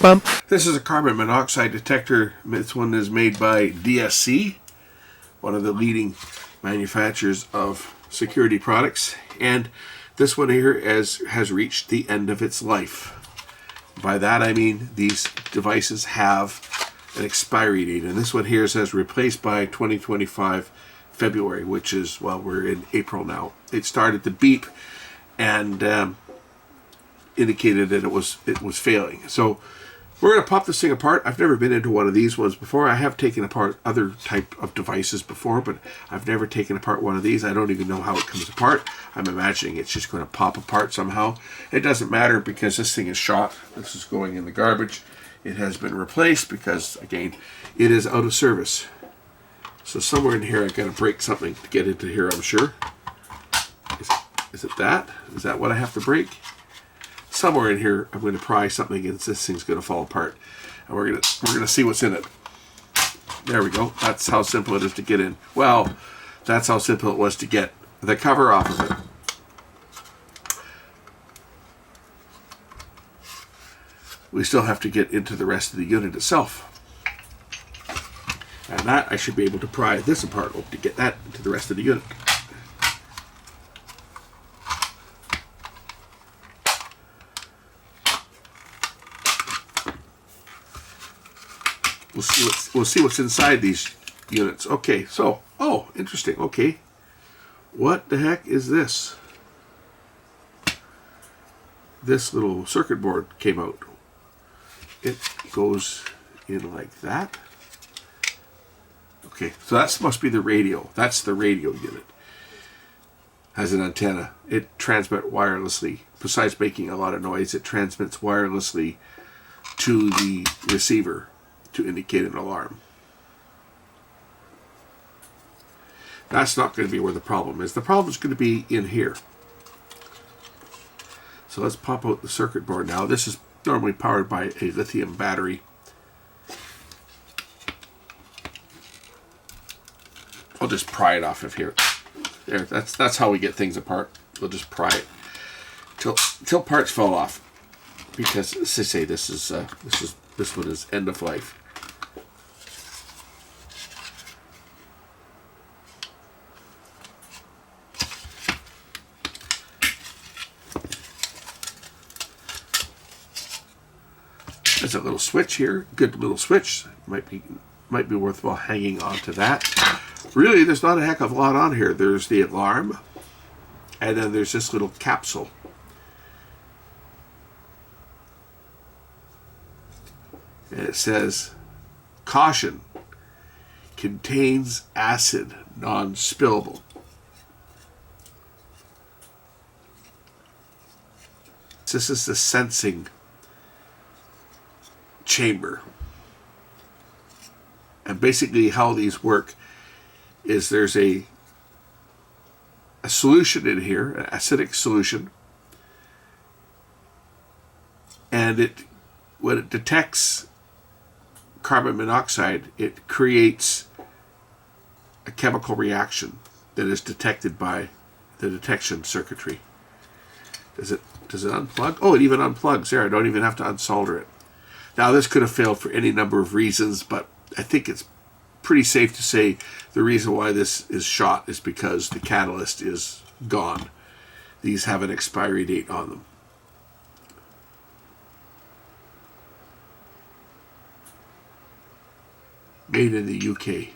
bum. This is a carbon monoxide detector. This one is made by DSC, one of the leading manufacturers of security products. And this one here has reached the end of its life. By that I mean these devices have an expiry date. And this one here says replaced by 2025 February, which is, well, we're in April now. It started to beep and indicated that it was failing. So we're going to pop this thing apart. I've never been into one of these ones before. I have taken apart other type of devices before, but I've never taken apart one of these. I don't even know how it comes apart. I'm imagining it's just going to pop apart somehow. It doesn't matter because this thing is shot. This is going in the garbage. It has been replaced because, again, it is out of service. So somewhere in here I've got to break something to get into here, I'm sure. Is it that? Is that what I have to break? Somewhere in here I'm going to pry something and this thing's going to fall apart. And we're going to see what's in it. There we go. That's how simple it is to get in. Well, that's how simple it was to get the cover off of it. We still have to get into the rest of the unit itself. And that I should be able to pry this apart to get that into the rest of the unit. We'll see what's inside these units. Okay, so, oh, interesting. Okay, what the heck is this? This little circuit board came out. It goes in like that. Okay, so that must be the radio. That's the radio unit. Has an antenna. It transmits wirelessly. Besides making a lot of noise, it transmits wirelessly to the receiver to indicate an alarm. That's not going to be where the problem is. The problem is going to be in here. So let's pop out the circuit board now. This is normally powered by a lithium battery. I'll just pry it off of here. There, that's how we get things apart. We'll just pry it till parts fall off. Because, as I say, this one is end of life. There's a little switch here. Good little switch. Might be worthwhile hanging on to that. Really, there's not a heck of a lot on here. There's the alarm, and then there's this little capsule. And it says, caution, contains acid, non-spillable. This is the sensing chamber. And basically how these work is there's a solution in here, an acidic solution, and when it detects carbon monoxide, it creates a chemical reaction that is detected by the detection circuitry. Does it unplug? Oh, it even unplugs there. I don't even have to unsolder it. Now, this could have failed for any number of reasons, but I think it's pretty safe to say the reason why this is shot is because the catalyst is gone. These have an expiry date on them. Made in the UK.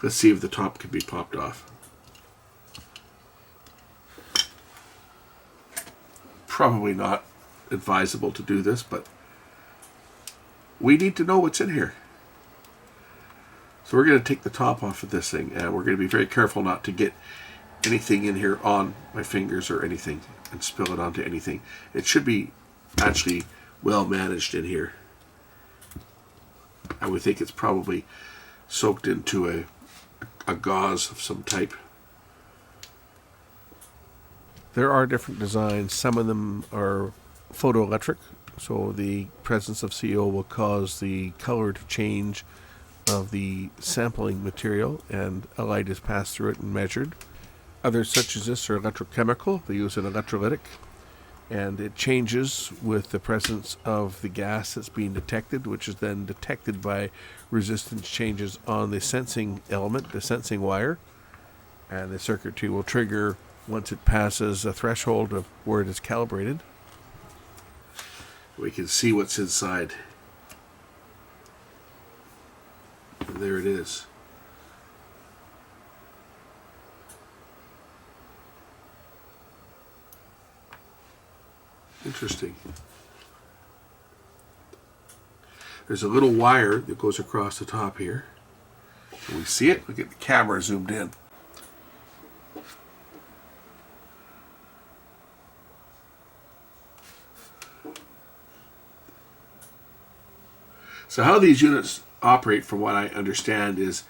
Let's see if the top can be popped off. Probably not advisable to do this, but we need to know what's in here. So we're going to take the top off of this thing, and we're going to be very careful not to get anything in here on my fingers or anything and spill it onto anything. It should be actually well managed in here. I would think it's probably soaked into a gauze of some type. There are different designs. Some of them are photoelectric, so the presence of CO will cause the color to change of the sampling material, and a light is passed through it and measured. Others, such as this, are electrochemical. They use an electrolytic, and it changes with the presence of the gas that's being detected, which is then detected by resistance changes on the sensing element, the sensing wire, and the circuitry will trigger once it passes a threshold of where it is calibrated. We can see what's inside. And there it is. Interesting. There's a little wire that goes across the top here. Can we see it? Look at the camera zoomed in. So how these units operate, from what I understand, is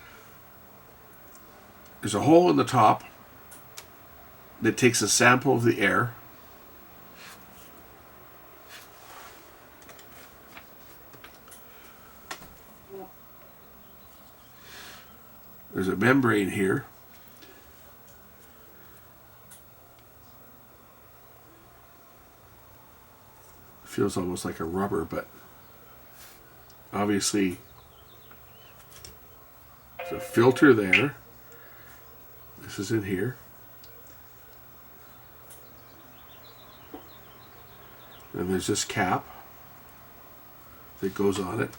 there's a hole in the top that takes a sample of the air. There's a membrane here. Feels almost like a rubber, but obviously there's a filter there. This is in here. And there's this cap that goes on it.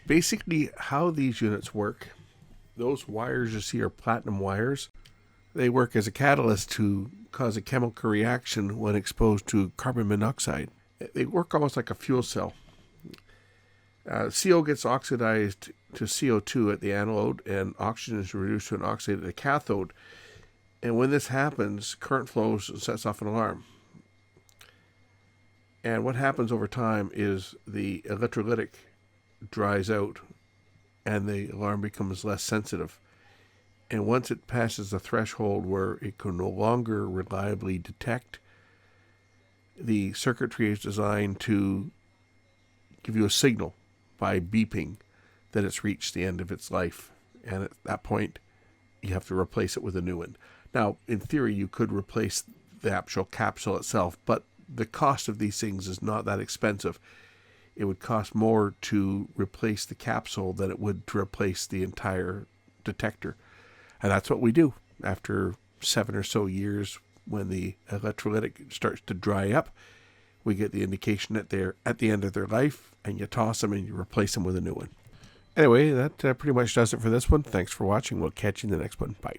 Basically, how these units work, those wires you see are platinum wires. They work as a catalyst to cause a chemical reaction when exposed to carbon monoxide. They work almost like a fuel cell. CO gets oxidized to CO2 at the anode, and oxygen is reduced to an oxide at the cathode. And when this happens, current flows and sets off an alarm. And what happens over time is the electrolytic dries out and the alarm becomes less sensitive. And once it passes the threshold where it can no longer reliably detect, the circuitry is designed to give you a signal by beeping that it's reached the end of its life. And at that point, you have to replace it with a new one. Now, in theory, you could replace the actual capsule itself, but the cost of these things is not that expensive. It would cost more to replace the capsule than it would to replace the entire detector. And that's what we do. After 7 or so years, when the electrolytic starts to dry up, we get the indication that they're at the end of their life, and you toss them and you replace them with a new one. Anyway, that pretty much does it for this one. Thanks for watching. We'll catch you in the next one. Bye.